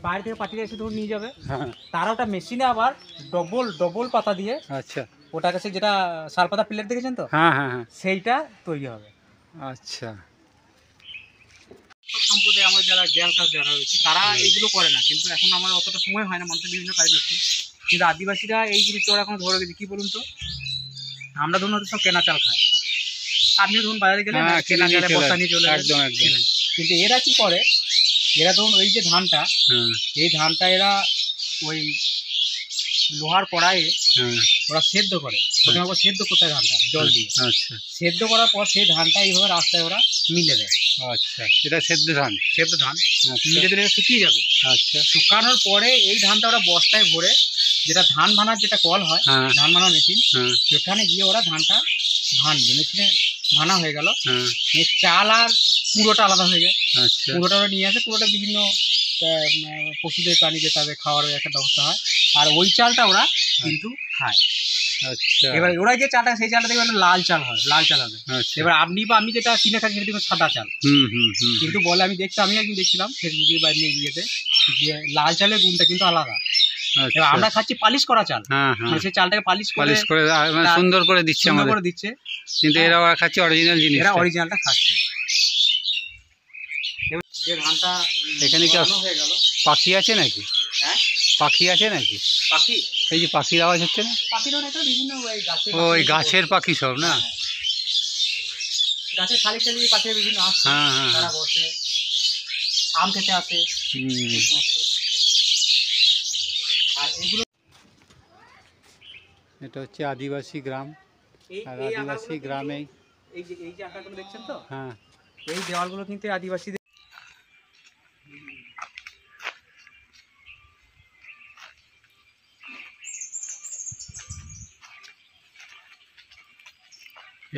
বাইরে থেকে পার্টিরা এসে ধরে নিয়ে যাবে, হ্যাঁ, তারা ওটা মেশিনে আবার ডবল পাতা দিয়ে আচ্ছা, ওটা কাছে যেটা শালপাতা প্লেট দেখেছেন তো, হ্যাঁ হ্যাঁ হ্যাঁ, সেইটা তৈরি হবে। আচ্ছা। সম্প্রদায় আমার যারা জ্ঞান কাজ যারা রয়েছে তারা এইগুলো করে না, কিন্তু এখন আমার অতটা সময় হয় না, মানুষের বিভিন্ন কাজ করছে, কিন্তু আদিবাসীরা এই জিনিসটা ওরা এখন ধরে গেছে। কি বলুন তো, আমরা ধরুন হয়তো সব কেনা চাল খাই, আপনি ধরুন বাজারে গেলে হ্যাঁ, কেনা কিনে চালে নিয়ে বস্তা নিয়ে চলে গেলেন, একদম একদম। খেলেন। কিন্তু এরা কি করে, এরা ধরুন ওই যে ধানটা, হ্যাঁ এই ধানটা এরা ওই লোহার কড়াইয়ে হ্যাঁ, ওরা সেদ্ধ করে, প্রথমে একবার সেদ্ধ করতে হয় ধানটা জল দিয়ে, আচ্ছা সেদ্ধ করার পর সেই ধানটা এইভাবে রাস্তায় ওরা মিলে দেয়। আচ্ছা, এটা সেদ্ধ ধান। সেদ্ধ ধান আচ্ছা মিলে দিলে এটা শুকিয়ে যাবে, আচ্ছা, শুকানোর পরে এই ধানটা ওরা বস্তায় ভরে, যেটা ধান ভানার যেটা কল হয়, হ্যাঁ ধান ভানার মেশিন, হ্যাঁ সেখানে গিয়ে ওরা ধানটা ভানবে, মেশিনে ভানা হয়ে গেল, হ্যাঁ, চাল আর কুড়োটা আলাদা হয়ে যায়, আচ্ছা কুড়োটা ওরা নিয়ে আসে, কুড়োটা বিভিন্ন পশুদের প্রাণীদের তাদের খাওয়ার একটা ব্যবস্থা হয়, আর ওই চালটা ওরা কিন্তু খায়। আচ্ছা, এবার ওরা যে চালটা, সেই চালটা দেখবেন লাল চাল হয়, লাল চাল হবে। আচ্ছা, এবার আপনি বা আমি যেটা কিনে খাচ্ছি সেটা দেখবেন সাদা চাল, হুম হুম হুম, কিন্তু বলে আমি একদিন দেখছিলাম ফেসবুকে বা এমনি ইয়েতে, যে লাল চালের গুণটা কিন্তু আলাদা। আচ্ছা, এবার আমরা খাচ্ছি পালিশ করা চাল, হ্যাঁ হ্যাঁ, মানে সেই চালটাকে পালিশ পালিশ করে মানে তা- সুন্দর করে দিচ্ছে সুন্দর আমাদের, করে দিচ্ছে, কিন্তু এরা ওরা খাচ্ছে অরিজিনাল জিনিস। এরা অরিজিনালটা খাচ্ছে। এবার যে ধানটা এখানে কি বসানো হয়ে গেল, পাখি আছে নাকি? হ্যাঁ পাখি আছে নাকি? পাখি, এই যে পাখির আওয়াজ হচ্ছে না, পাখি ধরে এটা বিভিন্ন ওই গাছে, ওই গাছের পাখি সব না? গাছের শালিক শালিক পাখির বিভিন্ন আসছে, হ্যাঁ হ্যাঁ তারা হ্যাঁ, বসে আম খেতে আসে, হুম। এই সমস্ত। আর এগুলো এটা হচ্ছে আদিবাসী গ্রাম, আর এই আদিবাসী আকারগুলো গ্রামেই, কিন্তু এই যে আকারগুলো দেখছেন তো, হ্যাঁ এই দেওয়ালগুলো কিন্তু আদিবাসীদের।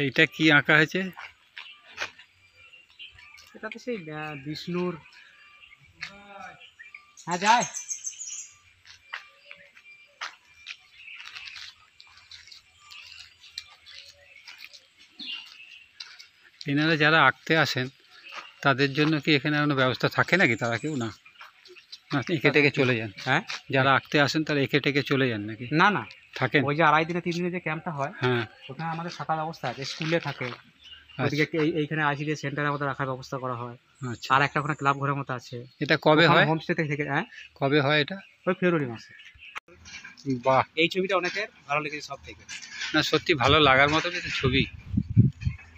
এইটা কি আঁকা হয়েছে? এটা তো সেই বিষ্ণুর, হ্যাঁ যায়, এনারা যারা আঁকতে আসেন তাদের জন্য কি এখানে কোনো ব্যবস্থা থাকে নাকি? তারা কেউ না, না এঁকে টেকে চলে যান? হ্যাঁ যারা আঁকতে আসেন তারা এঁকে টেকে চলে যান নাকি? না না, থাকেন? ওই যে 2.5 দিনে 3 দিনে যে ক্যাম্পটা হয়, হ্যাঁ ওখানে আমাদের থাকার ব্যবস্থা আছে, স্কুলে থাকে, আচ্ছা ওদিকে এইখানে আইসিডিএস সেন্টারে আমাদের রাখার ব্যবস্থা করা হয়, আচ্ছা। আর একটা ওখানে ক্লাব ঘরের মতো আছে। এটা কবে হয়? হোমস্টেতে থেকে, হ্যাঁ কবে হয় এটা? ওই ফেব্রুয়ারি মাসে। বাহ, এই ছবিটা অনেকের ভালো লেগেছে সব থেকে, না সত্যি ভালো লাগার মতো একটা ছবি,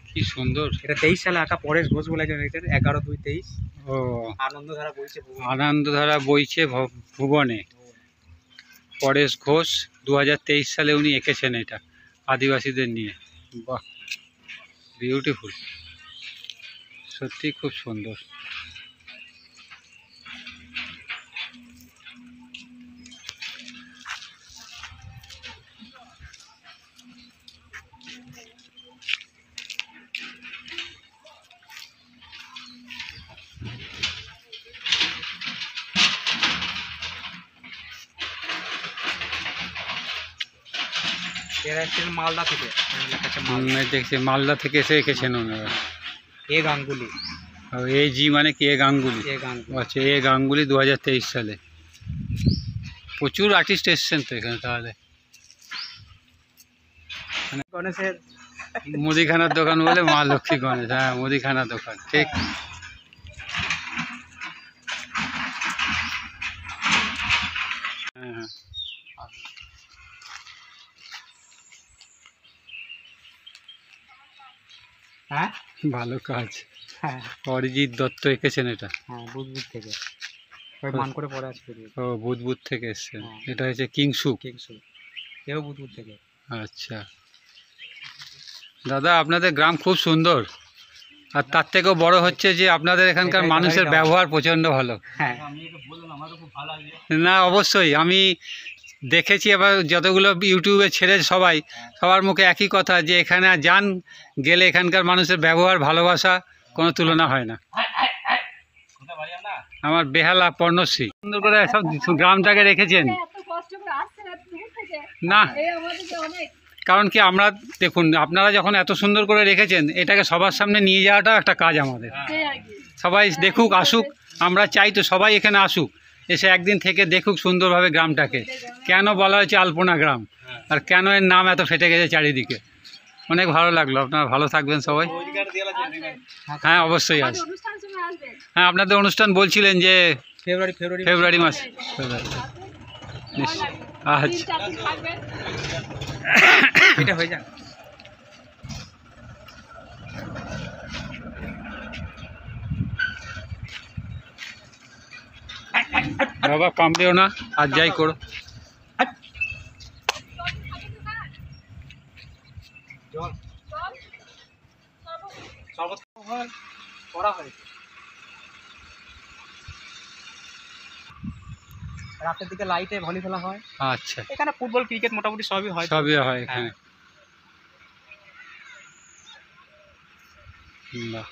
কি সুন্দর। এটা 23 সালে আঁকা, পরেশ ঘোষ বলে একজন লিখেছেন, 11/2/23, ও, আনন্দধারা বইছে ভুবন। আনন্দধারা বইছে ভুবনে, পরেশ ঘোষ 2023 সালে উনি এঁকেছেন এটা আদিবাসীদের নিয়ে। বাহ, বিউটিফুল, সত্যি খুব সুন্দর। এরা এসেছিলেন মালদা থেকে, লেখাচ্ছে মালদা। দেখছি মালদা থেকে এসে এঁকেছেন ওনারা। এ গাঙ্গুলি, এ জি মানে কি? এ গাঙ্গুলি, এ গাঙ্গুলি। আচ্ছা এ গাঙ্গুলি 2023 সালে। প্রচুর আর্টিস্ট এসছেন তো এখানে তাহলে। গণেশের মুদিখানার দোকান বলে মা লক্ষ্মী গণেশ, হ্যাঁ মুদিখানার দোকান, ঠিক। হ্যাঁ হ্যাঁ, হ্যাঁ ভালো কাজ। হ্যাঁ অরিজিৎ দত্ত এঁকেছেন এটা। হ্যাঁ, বুধবুধ থেকে, ওই মান করে পড়ে আছে বুধবুধ। ও বুধবুধ থেকে এসছেন, হ্যাঁ। এটা হচ্ছে কিংসু। কিংসু, এও বুধবুধ থেকে। আচ্ছা দাদা, আপনাদের গ্রাম খুব সুন্দর, আর তার থেকেও বড় হচ্ছে যে আপনাদের এখানকার এটাই মানুষের সবারই ব্যবহার প্রচণ্ড ভালো। হ্যাঁ না অবশ্যই, আমি দেখেছি, এবার যতগুলো ইউটিউবে ছেড়ে সবার মুখে একই কথা, যে এখানে যান গেলে এখানকার মানুষের ব্যবহার ভালোবাসা কোনো তুলনা হয় না। আমার বেহালা পর্ণশ্রী, সুন্দর করে সব গ্রামটাকে রেখেছেন। না কারণ কি, আমরা দেখুন আপনারা যখন এত সুন্দর করে রেখেছেন, এটাকে সবার সামনে নিয়ে যাওয়াটা একটা কাজ আমাদের। সবাই দেখুক, আসুক, আমরা চাই তো সবাই এখানে আসুক, এসে একদিন থেকে দেখুক সুন্দরভাবে গ্রামটাকে, কেন বলা হয়েছে আলপনা গ্রাম, আর কেন এর নাম এত ফেটে গেছে চারিদিকে। অনেক ভালো লাগলো। আপনারা ভালো থাকবেন সবাই। হ্যাঁ অবশ্যই আছে। হ্যাঁ আপনাদের অনুষ্ঠান বলছিলেন যে ফেব্রুয়ারি মাস। আচ্ছা এটা হয়ে যাক। বাবা কামড়েও না, আর যাই করো। জল শরবত হয় করা হয়। রাতের দিকে লাইটে ভলি খেলা হয়। আচ্ছা এখানে ফুটবল ক্রিকেট মোটামুটি সবই হয়। সবই হয় এখানে। বাহ।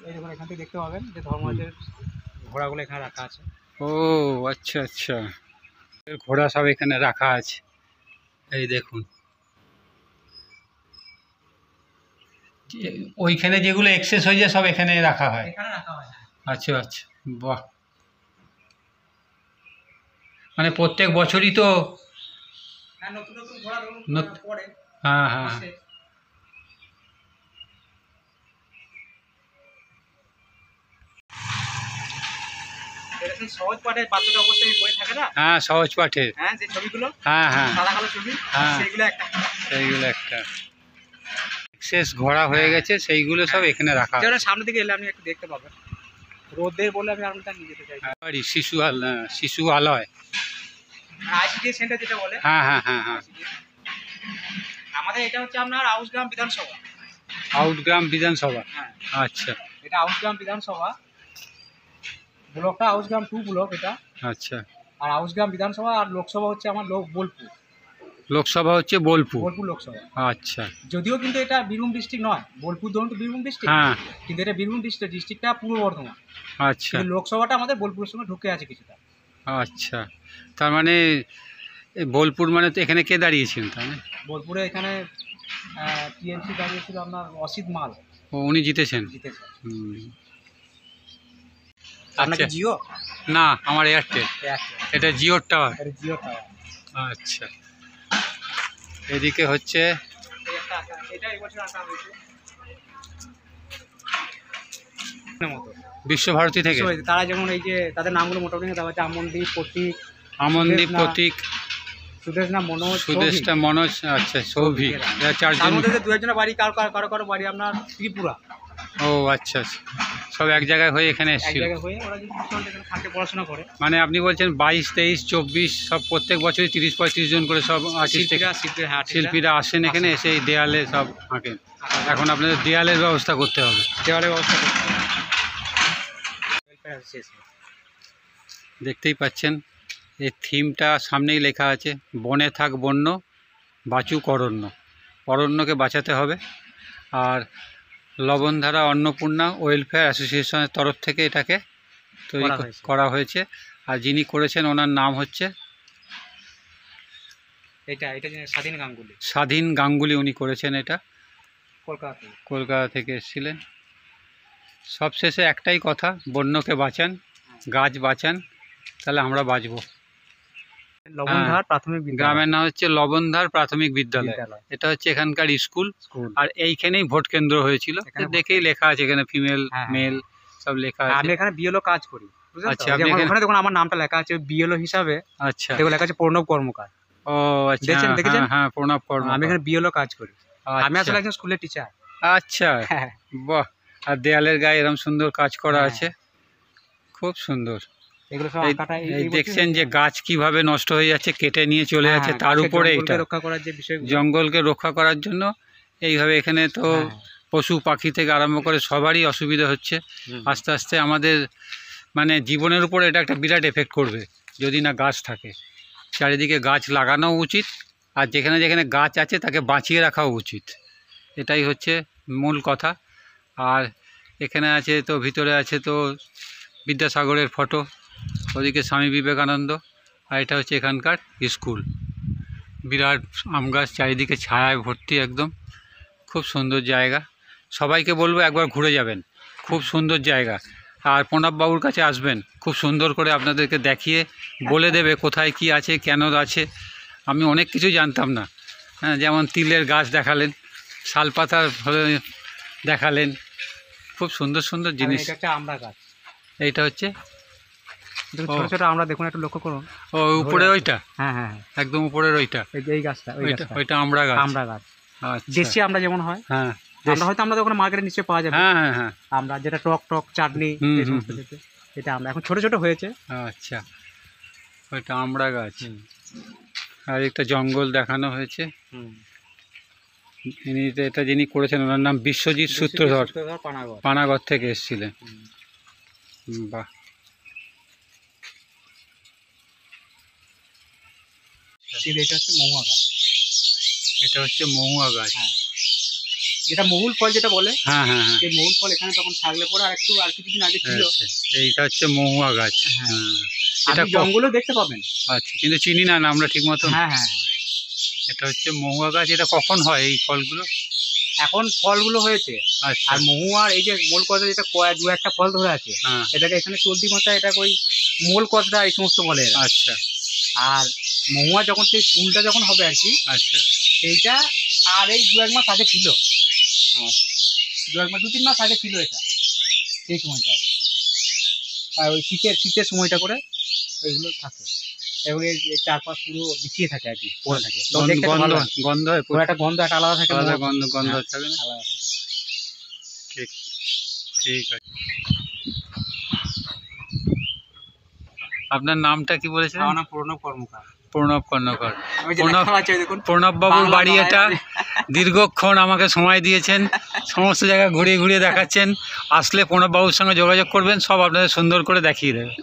এই দেখুন এখান থেকে দেখতে পাবেন যে ধর্মরাজের ঘোড়াগুলো এখানে রাখা আছে। ও আচ্ছা আচ্ছা, ঘোড়া সব এখানে রাখা আছে। এই দেখুন ওইখানে যেগুলো এক্সেস হয়ে যায় সব এখানে রাখা হয়। এখানে রাখা হয়। আচ্ছা আচ্ছা, বাহ। মানে প্রত্যেক বছরই তো হ্যাঁ নতুন নতুন ঘোড়া ধরুন পড়ে। হ্যাঁ হ্যাঁ আসে। এটা সেই সহজ পাঠের বাচ্চাটা অবশ্যই বই থাকে না। হ্যাঁ সহজ পাঠের। হ্যাঁ যে ছবিগুলো হ্যাঁ হ্যাঁ সাদা কালো ছবি হ্যাঁ। সেইগুলো একটা। সেইগুলো একটা এক্সেস ঘোড়া হয়ে গেছে, সেইগুলো সব এখানে রাখা আছে। যেমন সামনের দিকে এলে আপনি একটু দেখতে পাবেন। রোদের বলে আমি আপনার নিয়ে যেতে চাই। বাড়ি শিশু আলয়। আইসিডি সেন্টার যেটা বলে। হ্যাঁ হ্যাঁ হ্যাঁ হ্যাঁ। আমাদের এটা হচ্ছে আপনার আউসগ্রাম বিধানসভা। আউটগ্রাম বিধানসভা। হ্যাঁ আচ্ছা এটা আউসগ্রাম বিধানসভা। ব্লকটা আউসগ্রাম 2 ব্লক এটা। আচ্ছা। আর আউসগ্রাম বিধানসভা আর লোকসভা হচ্ছে আমার বোলপুর। লোকসভা হচ্ছে বোলপুর। বোলপুর লোকসভা। আচ্ছা। যদিও কিন্তু এটা বীরভূম ডিস্ট্রিক্ট নয়। বোলপুর ধরুন তো বীরভূম ডিস্ট্রিক্ট। হ্যাঁ কিন্তু এটা বীরভূম ডিস্ট্রিক্টটা পূর্ব বর্ধমান। আচ্ছা কিন্তু লোকসভাটা আমাদের বোলপুরের সঙ্গে ঢুকে আছে কিছুটা। আচ্ছা, তার মানে এই বোলপুর মানে তো এখানে কে দাঁড়িয়েছেন তাহলে? বোলপুরে এখানে টিএমসি দাঁড়িয়েছিল আপনার অসিত মাল। ও উনি জিতেছেন। জিতেছে। হুম। আপনাকে আচ্ছা। জিও? না আমার এয়ারটেল। এটা জিওর টাওয়ার। এটা জিও টাওয়ার। আচ্ছা, এদিকে হচ্ছে এই একটা এটা এই বছর আঁকা হয়েছে। মতো বিশ্বভারতী থেকে। তারা যেমন এই যে তাদের নামগুলো মোটামুটি দেওয়া হচ্ছে আমনদীপ, প্রতীক, আমনদীপ, সুদেশ না, প্রতীক, সুদেশ না, মনোজ, সুদেশটা, মনোজ, আচ্ছা সৌভিক, এরা তার চারজন। মধ্যে দু একজনের বাড়ি কারো বাড়ি আপনার ত্রিপুরা। ও আচ্ছা আচ্ছা, সব এক জায়গায় হয়ে এখানে এক এসেছিল। জায়গায় হয়ে ওরা যদি এখানে থাকে পড়াশোনা করে। মানে আপনি বলছেন 22, 23, 24 সব প্রত্যেক বছরই 30-35 জন করে সব আর্টিস্ট শিল্পীরা আসেন এখানে, এসে এই দেয়ালে সব আঁকেন। এখন আপনাদের দেয়ালের ব্যবস্থা করতে হবে। দেওয়ালের ব্যবস্থা করতে হবে। দেখতেই পাচ্ছেন এই থিমটা সামনেই লেখা আছে, বনে থাক বন্য বাঁচুক অরণ্য। অরণ্যকে বাঁচাতে হবে। আর লবণধারা অন্নপূর্ণা ওয়েলফেয়ার অ্যাসোসিয়েশনের তরফ থেকে এটাকে তৈরি করা হয়েছে। আর যিনি করেছেন ওনার নাম হচ্ছে এটা স্বাধীন গাঙ্গুলি। স্বাধীন গাঙ্গুলি উনি করেছেন এটা। কলকাতা থেকে এসেছিলেন। সবশেষে একটাই কথা, বন্যকে বাঁচান, গাছ বাঁচান, তাহলে আমরা বাঁচবো। লবণধার প্রাথমিক বিদ্যালয়। গ্রামের নাম হচ্ছে লবণধার প্রাথমিক বিদ্যালয়। এটা হচ্ছে এখানকার স্কুল। আর এইখানেই ভোট কেন্দ্র হয়েছিল। দেখেই লেখা আছে এখানে ফিমেল মেল সব লেখা আছে। আমি এখানে বিএলও কাজ করি। আচ্ছা, ওখানে দেখুন আমার নামটা লেখা আছে বিএলও হিসাবে। আচ্ছা, দেখুন লেখা আছে প্রণব কর্মকার। ও আচ্ছা, দেখেছেন? হ্যাঁ প্রণব কর্মকার। আমি এখানে বিএলও কাজ করি। আমি আসলে একজন স্কুলের টিচার। আচ্ছা বাহ। আর দেয়ালের গায়ে এরকম সুন্দর কাজ করা আছে, খুব সুন্দর। এগুলো সব আঁকাটা এই দেখছেন যে গাছ কিভাবে নষ্ট হয়ে যাচ্ছে, কেটে নিয়ে চলে যাচ্ছে, তার উপরে এটা রক্ষা করার যে বিষয়, জঙ্গলকে রক্ষা করার জন্য এইভাবে এখানে তো পশু পাখি থেকে আরম্ভ করে সবারই অসুবিধা হচ্ছে। আস্তে আস্তে আমাদের মানে জীবনের উপর এটা একটা বিরাট এফেক্ট করবে যদি না গাছ থাকে। চারিদিকে গাছ লাগানো উচিত, আর যেখানে যেখানে গাছ আছে তাকে বাঁচিয়ে রাখাও উচিত। এটাই হচ্ছে মূল কথা। আর এখানে আছে তো, ভিতরে আছে তো বিদ্যাসাগরের ফটো, ওদিকে স্বামী বিবেকানন্দ, আর এটা হচ্ছে এখানকার স্কুল। বিরাট আম গাছ, চারিদিকে ছায়ায় ভর্তি, একদম খুব সুন্দর জায়গা। সবাইকে বলবো একবার ঘুরে যাবেন, খুব সুন্দর জায়গা। আর প্রণববাবুর কাছে আসবেন, খুব সুন্দর করে আপনাদেরকে দেখিয়ে বলে দেবে কোথায় কি আছে, কেন আছে। আমি অনেক কিছু জানতাম না, হ্যাঁ, যেমন তিলের গাছ দেখালেন, শালপাতার দেখালেন, খুব সুন্দর সুন্দর জিনিস। এটা হচ্ছে আমরা গাছ, এইটা হচ্ছে দেখুন ছোট ছোট আমরা, দেখুন একটু লক্ষ্য করুন। ও উপরে ওইটা, হ্যাঁ হ্যাঁ, একদম উপরের ওইটা, এই গাছটা, ওই ওইটা গাছটা ওইটা আমরা গাছ। আমরা গাছ, আচ্ছা, দেশি আমরা যেমন হয়, হ্যাঁ আমরা হয়তো আমরা ওখানে মার্কেটে নিশ্চয়ই পাওয়া যাবে। হ্যাঁ হ্যাঁ হ্যাঁ, আমরা যেটা টক টক চাটনি হুম, এই সমস্ত হুম, ক্ষেত্রে, এটা আমরা এখন ছোট ছোট হয়েছে। আচ্ছা, ওইটা আমরা গাছ। আর একটা জঙ্গল দেখানো হয়েছে। এটা যিনি করেছেন ওনার নাম বিশ্বজিৎ সূত্রধর, পানাগড়। পানাগড় থেকে এসেছিলেন। বাহ, এটা হচ্ছে মহুয়া গাছ, এটা হচ্ছে মহুয়া গাছ। হ্যাঁ, যেটা মহুল ফল যেটা বলে, হ্যাঁ হ্যাঁ হ্যাঁ, এই মহুল ফল এখানে তখন থাকলে পরে আর কিছুদিন আগে ছিল। আচ্ছা, এইটা হচ্ছে মহুয়া গাছ। হ্যাঁ, এটা আপনি জঙ্গলেও দেখতে পাবেন। আচ্ছা, কিন্তু চিনি না আমরা ঠিক মতন। হ্যাঁ হ্যাঁ, এটা হচ্ছে মহুয়া গাছ। এটা কখন হয় এই ফলগুলো? এখন ফলগুলো হয়েছে। আচ্ছা, আর মহুয়ার এই যে মূল কথা, যেটা দু একটা ফল ধরে আছে, হ্যাঁ, এটাকে এখানে চলতি মাথায় এটা ওই মূল কথাটা এই সমস্ত বলে এরা। আচ্ছা আর মহুয়া যখন সেই ফুলটা যখন হবে আর কি, আচ্ছা সেইটা আর এই দু এক মাস আগে ছিল, আচ্ছা, 2 মাস 3 মাস আগে ছিল এটা, সেই সময়টা। আর ওই শীতের সময়টা করে ওইগুলো থাকে, এবং এই চারপাশ পুরো বিছিয়ে থাকে আর কি, পড়ে থাকে। তো দেখতে গন্ধ ভালো লাগে। গন্ধ হয় ওর একটা গন্ধ একটা আলাদা থাকে, আলাদা মহুয়া গন্ধ গন্ধ হ্যাঁ, থাকে না? আলাদা থাকে। ঠিক, ঠিক আছে। আপনার নামটা কি বলেছেন? আমার নাম প্রণব কর্মকার। প্রণব কর্ণকার। ওই যে প্রণব, লেখা আছে ওই দেখুন, প্রণববাবুর বাংলা বাড়ি এটা। দীর্ঘক্ষণ আমাকে সময় দিয়েছেন, সমস্ত জায়গা ঘুরিয়ে ঘুরিয়ে দেখাচ্ছেন। আসলে প্রণববাবুর সঙ্গে যোগাযোগ করবেন, সব আপনাদের সুন্দর করে দেখিয়ে দেবে।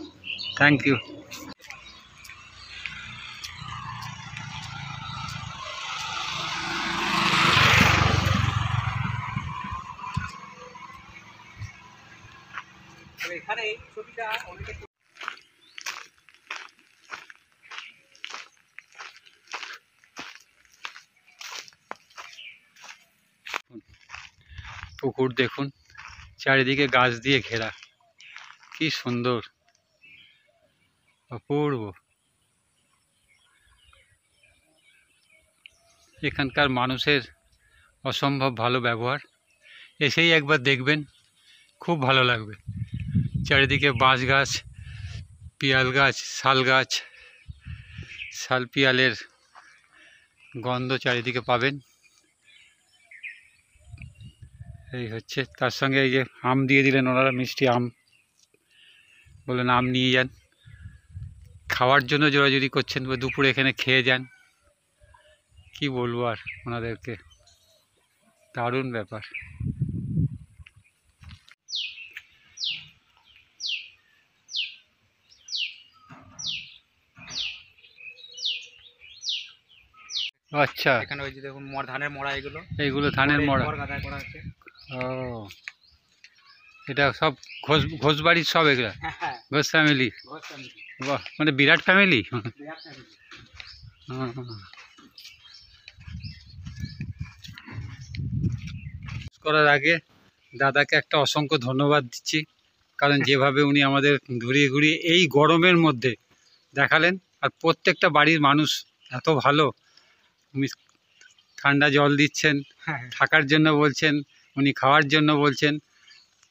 Thank you. এখানে এই ছবিটা অনেকে পুকুর দেখুন, চারিদিকে গাছ দিয়ে ঘেরা, কি সুন্দর, অপূর্ব। এখানকার মানুষের অসম্ভব ভালো ব্যবহার, এসেই একবার দেখবেন, খুব ভালো লাগবে। চারিদিকে বাঁশ গাছ, পিয়াল গাছ, শাল গাছ, শাল পিয়ালের গন্ধ চারিদিকে পাবেন। এই হচ্ছে, তার সঙ্গে এই যে আম দিয়ে দিলেন ওনারা, মিষ্টি আম, বললেন আম নিয়ে যান। খাওয়ার জন্য জোরাজুরি করছেন, বা দুপুরে এখানে খেয়ে যান। কি বলবো আর ওনাদেরকে, দারুণ ব্যাপার। আচ্ছা, এখানে ওই যে দেখুন ধানের মড়া, এগুলো এইগুলো ধানের মড়া। গাদায় করা আছে। ও, এটা সব ঘোষ বাড়ির সব, এগুলা হ্যাঁ, ঘোষ ফ্যামিলি। ঘোষ family, বাহ, মানে বিরাট ফ্যামিলি। বিরাট family। করার আগে দাদাকে একটা অসংখ্য ধন্যবাদ দিচ্ছি, কারণ যেভাবে উনি আমাদের ঘুরিয়ে ঘুরিয়ে এই গরমের মধ্যে দেখালেন। আর প্রত্যেকটা বাড়ির মানুষ এত ভালো, উনি ঠান্ডা জল দিচ্ছেন, হ্যাঁ, থাকার জন্য বলছেন, উনি খাওয়ার জন্য বলছেন।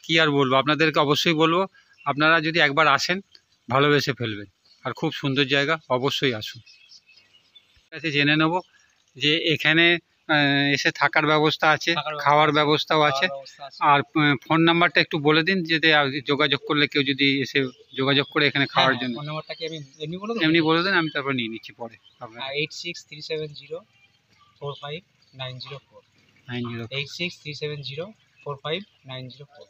কি আর বলবো, আপনাদেরকে অবশ্যই বলবো, আপনারা যদি একবার আসেন ভালোবেসে ফেলবেন। আর খুব সুন্দর জায়গা, অবশ্যই আসুন। কাছে জেনে নেব যে এখানে এসে থাকার ব্যবস্থা আছে, খাওয়ার ব্যবস্থাও আছে। আর ফোন নাম্বারটা একটু বলে দিন, যাতে যোগাযোগ করলে কেউ যদি এসে যোগাযোগ করে এখানে খাওয়ার জন্য। ফোন নাম্বারটা কি আমি এমনি বলে দেবো? এমনি বলে দেন, আমি তারপর নিয়ে নিচ্ছি পরে। আপনার 8637045904, 90। 8637045904।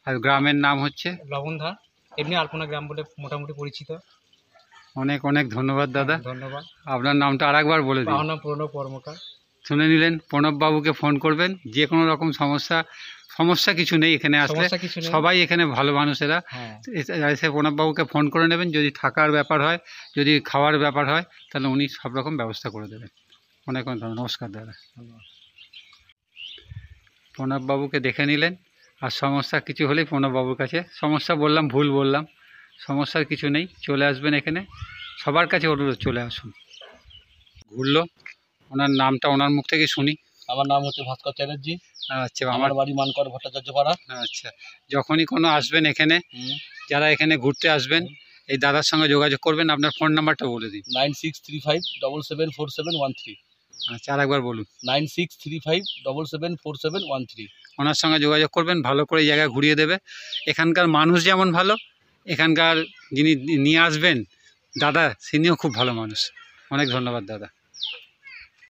আর গ্রামের নাম হচ্ছে লবণধার, এমনি আলপনা গ্রাম বলে মোটামুটি পরিচিত। অনেক অনেক ধন্যবাদ দাদা। ধন্যবাদ। আপনার নামটা আরেকবার বলে দিন। আমার নাম প্রণব কর্মকার। শুনে নিলেন, প্রণববাবুকে ফোন করবেন, যে কোনো রকম সমস্যা কিছু নেই এখানে আসলে। সমস্যা কিছু নেই। সবাই এখানে ভালো মানুষেরা। হ্যাঁ, এসে প্রণববাবুকে ফোন করে নেবেন, যদি থাকার ব্যাপার হয়, যদি খাওয়ার ব্যাপার হয়, তাহলে উনি সব রকম ব্যবস্থা করে দেবেন। অনেক অনেক নমস্কার দাদা। ধন্যবাদ। প্রণববাবুকে দেখে নিলেন, আর সমস্যা কিছু হলেই প্রণববাবুর কাছে, সমস্যা বললাম ভুল বললাম, সমস্যার কিছু নেই, চলে আসবেন এখানে, সবার কাছে অনুরোধ চলে আসুন। ঘুরলো, ওনার নামটা ওনার মুখ থেকে শুনি। আমার নাম হচ্ছে ভাস্কর চ্যাটার্জি, আচ্ছা, আমার বাড়ি মানকর ভট্টাচার্য পাড়া। আচ্ছা, যখনই কোনো আসবেন এখানে, যারা এখানে ঘুরতে আসবেন, এই দাদার সঙ্গে যোগাযোগ করবেন। আপনার ফোন নাম্বারটা বলে দিন। 9635774713। আচ্ছা, আরেকবার বলুন। 9635774713। ওনার সঙ্গে যোগাযোগ করবেন, ভালো করে এই জায়গায় ঘুরিয়ে দেবে। এখানকার মানুষ যেমন ভালো, এখানকার যিনি নিয়ে আসবেন দাদা, তিনিও খুব ভালো মানুষ। অনেক ধন্যবাদ দাদা।